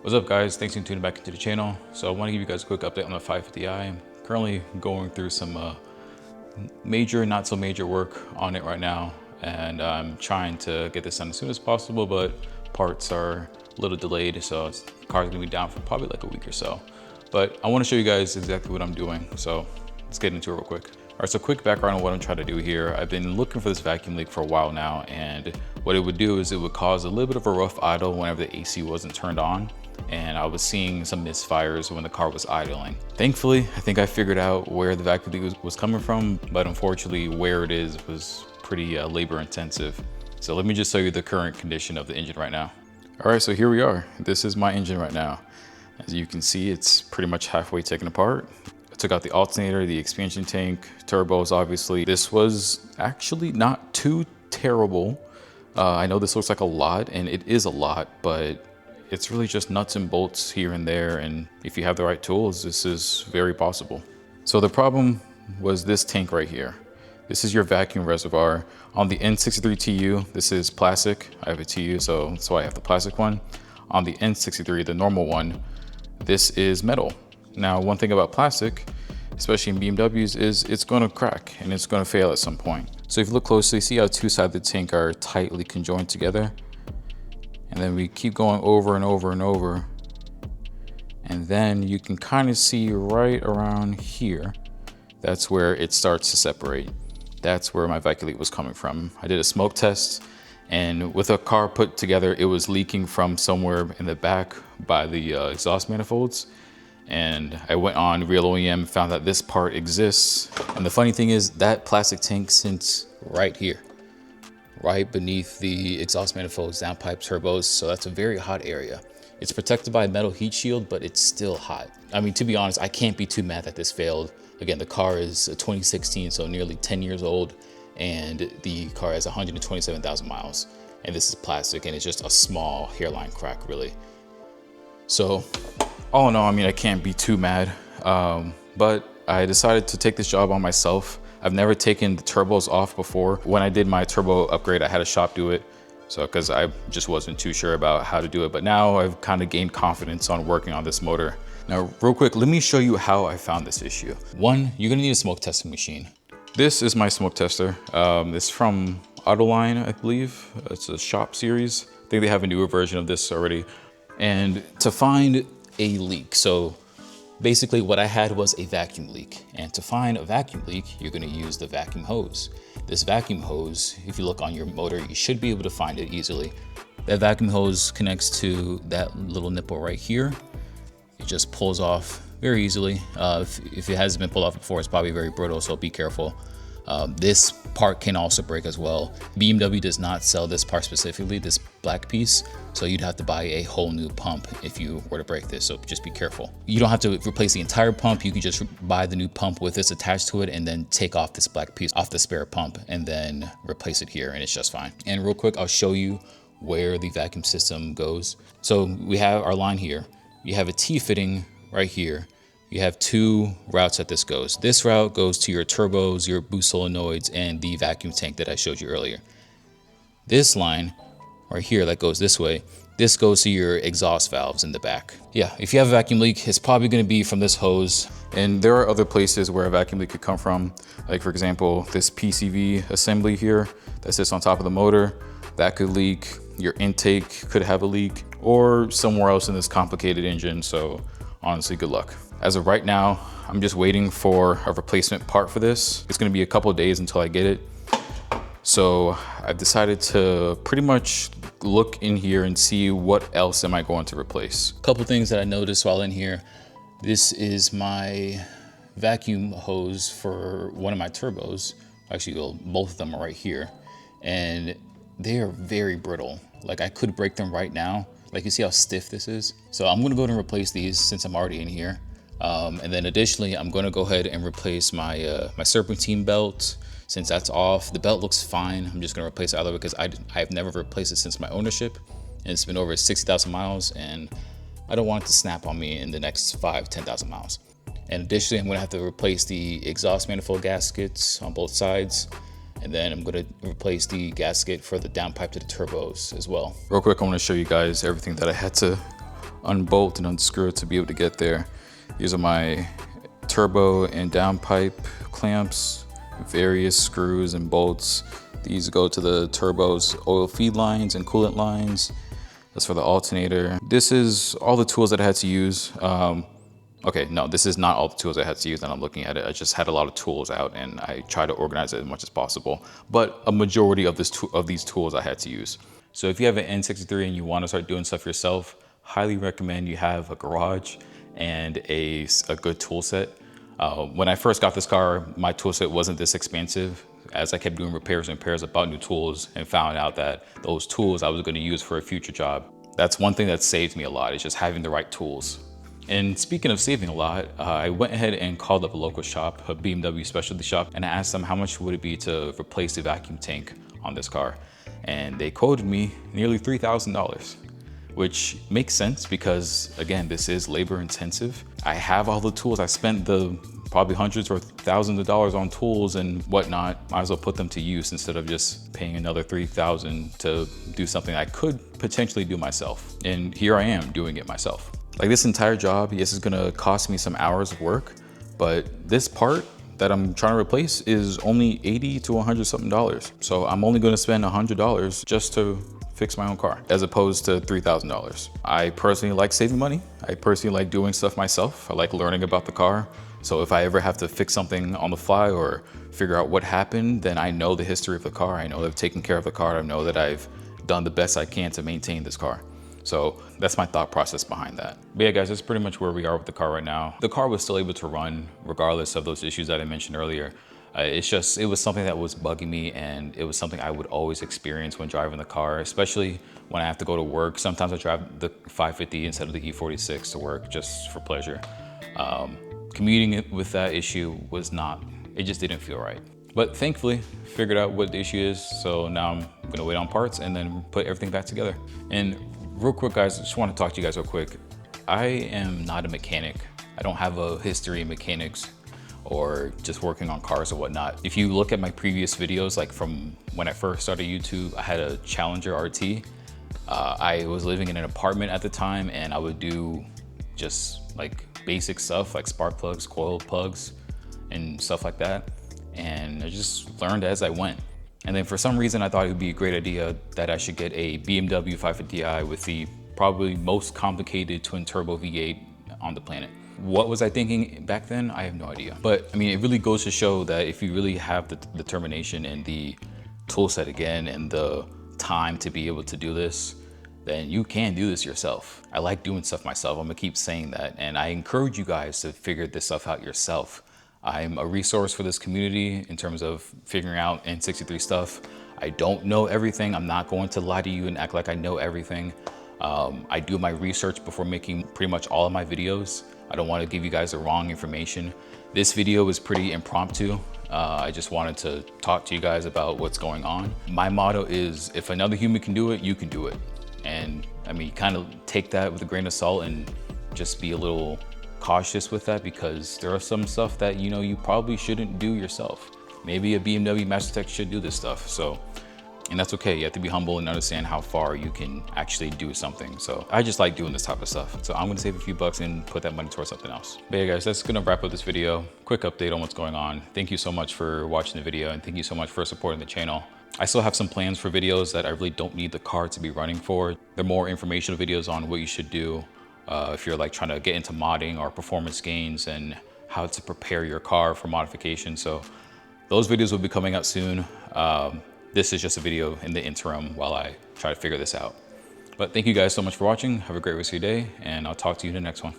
What's up guys, thanks for tuning back into the channel. So I want to give you guys a quick update on the 550i. I'm currently going through some major, not so major work on it right now. And I'm trying to get this done as soon as possible, but parts are a little delayed. So the car's gonna be down for probably like a week or so. But I want to show you guys exactly what I'm doing. So let's get into it real quick. All right, so quick background on what I'm trying to do here. I've been looking for this vacuum leak for a while now, and what it would do is it would cause a little bit of a rough idle whenever the AC wasn't turned on. And I was seeing some misfires when the car was idling. Thankfully, I think I figured out where the vacuum leak was coming from, but unfortunately where it is was pretty labor intensive. So let me just show you the current condition of the engine right now. All right, so here we are. This is my engine right now. As you can see, it's pretty much halfway taken apart. I took out the alternator, the expansion tank, turbos, obviously. This was actually not too terrible. I know this looks like a lot, and it is a lot, but it's really just nuts and bolts here and there, and if you have the right tools, this is very possible. So the problem was this tank right here. This is your vacuum reservoir. On the N63 TU, this is plastic. I have a TU, so that's why I have the plastic one. On the N63, the normal one, this is metal. Now, one thing about plastic, especially in BMWs, is it's gonna crack and it's gonna fail at some point. So if you look closely, see how two sides of the tank are tightly conjoined together? And then we keep going over and over and over. And then you can kind of see right around here, that's where it starts to separate. That's where my vacuum leak was coming from. I did a smoke test, and with a car put together, it was leaking from somewhere in the back by the exhaust manifolds. And I went on Real OEM, found that this part exists. And the funny thing is that plastic tank sits right here, right beneath the exhaust manifolds, downpipe, turbos. So that's a very hot area. It's protected by a metal heat shield, but it's still hot. I mean, to be honest, I can't be too mad that this failed. Again, the car is a 2016, so nearly 10 years old, and the car has 127,000 miles. And this is plastic, and it's just a small hairline crack, really. So, all in all, I mean, I can't be too mad, but I decided to take this job on myself. I've never taken the turbos off before. When I did my turbo upgrade, I had a shop do it. So, cause I just wasn't too sure about how to do it. But now I've kind of gained confidence on working on this motor. Now, real quick, let me show you how I found this issue. One, you're gonna need a smoke testing machine. This is my smoke tester. It's from Autoline, I believe. It's a shop series. I think they have a newer version of this already. And to find a leak, so basically what I had was a vacuum leak, and to find a vacuum leak, you're gonna use the vacuum hose. This vacuum hose, if you look on your motor, you should be able to find it easily. That vacuum hose connects to that little nipple right here. It just pulls off very easily. If it hasn't been pulled off before, it's probably very brittle, so be careful. This part can also break as well. BMW does not sell this part specifically, this black piece, so you'd have to buy a whole new pump if you were to break this, so just be careful. You don't have to replace the entire pump, you can just buy the new pump with this attached to it and then take off this black piece off the spare pump and then replace it here, and it's just fine. And real quick, I'll show you where the vacuum system goes. So we have our line here. You have a T-fitting right here. You have two routes that this goes. This route goes to your turbos, your boost solenoids, and the vacuum tank that I showed you earlier. This line right here that goes this way, this goes to your exhaust valves in the back. Yeah, if you have a vacuum leak, it's probably gonna be from this hose. And there are other places where a vacuum leak could come from. Like for example, this PCV assembly here that sits on top of the motor, that could leak. Your intake could have a leak, or somewhere else in this complicated engine. So honestly, good luck. As of right now, I'm just waiting for a replacement part for this. It's gonna be a couple of days until I get it. So I've decided to pretty much look in here and see what else am I going to replace. A couple things that I noticed while in here. This is my vacuum hose for one of my turbos. Actually, well, both of them are right here. And they are very brittle. Like I could break them right now. Like you see how stiff this is? So I'm gonna go ahead and replace these since I'm already in here. And then additionally, I'm gonna go ahead and replace my my serpentine belt. Since that's off, the belt looks fine. I'm just gonna replace it either because I've never replaced it since my ownership. And it's been over 60,000 miles, and I don't want it to snap on me in the next 10,000 miles. And additionally, I'm gonna have to replace the exhaust manifold gaskets on both sides. And then I'm gonna replace the gasket for the downpipe to the turbos as well. Real quick, I wanna show you guys everything that I had to unbolt and unscrew it to be able to get there. These are my turbo and downpipe clamps, various screws and bolts. These go to the turbo's oil feed lines and coolant lines. That's for the alternator. This is all the tools that I had to use. Okay, no, this is not all the tools I had to use and I'm looking at it. I just had a lot of tools out and I try to organize it as much as possible. But a majority of these tools I had to use. So if you have an N63 and you want to start doing stuff yourself, highly recommend you have a garage and a good tool set. When I first got this car, my tool set wasn't this expansive. As I kept doing repairs and repairs, I bought new tools and found out that those tools I was going to use for a future job. That's one thing that saved me a lot, is just having the right tools. And speaking of saving a lot, I went ahead and called up a local shop, a BMW specialty shop, and I asked them how much would it be to replace the vacuum tank on this car. And they quoted me nearly $3,000, which makes sense because, again, this is labor intensive. I have all the tools. I spent the probably hundreds or thousands of dollars on tools and whatnot. Might as well put them to use instead of just paying another $3,000 to do something I could potentially do myself. And here I am doing it myself. Like, this entire job, yes, is gonna cost me some hours of work, but this part that I'm trying to replace is only $80 to $100 something. So I'm only gonna spend $100 just to fix my own car, as opposed to $3,000. I personally like saving money. I personally like doing stuff myself. I like learning about the car. So if I ever have to fix something on the fly or figure out what happened, then I know the history of the car. I know that I've taken care of the car. I know that I've done the best I can to maintain this car. So that's my thought process behind that. But yeah, guys, that's pretty much where we are with the car right now. The car was still able to run regardless of those issues that I mentioned earlier. It was something that was bugging me, and it was something I would always experience when driving the car, especially when I have to go to work. Sometimes I drive the 550 instead of the E46 to work just for pleasure. Commuting with that issue it just didn't feel right. But thankfully, figured out what the issue is. So now I'm gonna wait on parts and then put everything back together. And real quick, guys, I just want to talk to you guys real quick. I am not a mechanic. I don't have a history in mechanics or just working on cars or whatnot. If you look at my previous videos, like from when I first started YouTube, I had a Challenger RT. I was living in an apartment at the time, and I would do just like basic stuff like spark plugs, coil plugs, and stuff like that. And I just learned as I went. And then for some reason, I thought it would be a great idea that I should get a BMW 550i with the probably most complicated twin turbo V8 on the planet. What was I thinking back then? I have no idea. But I mean, it really goes to show that if you really have the determination and the tool set again and the time to be able to do this, then you can do this yourself. I like doing stuff myself. I'm gonna keep saying that. And I encourage you guys to figure this stuff out yourself. I'm a resource for this community in terms of figuring out N63 stuff. I don't know everything. I'm not going to lie to you and act like I know everything. I do my research before making pretty much all of my videos. I don't want to give you guys the wrong information. This video was pretty impromptu. I just wanted to talk to you guys about what's going on. My motto is, if another human can do it, you can do it. And I mean, kind of take that with a grain of salt and just be a little cautious with that, because there are some stuff that, you know, you probably shouldn't do yourself. Maybe a BMW Master Tech should do this stuff. So, and that's okay. You have to be humble and understand how far you can actually do something. So I just like doing this type of stuff. So I'm gonna save a few bucks and put that money towards something else. But yeah, guys, that's gonna wrap up this video. Quick update on what's going on. Thank you so much for watching the video, and thank you so much for supporting the channel. I still have some plans for videos that I really don't need the car to be running for. They're more informational videos on what you should do if you're like trying to get into modding or performance gains and how to prepare your car for modification. So those videos will be coming out soon. This is just a video in the interim while I try to figure this out. But thank you guys so much for watching. Have a great rest of your day, and I'll talk to you in the next one.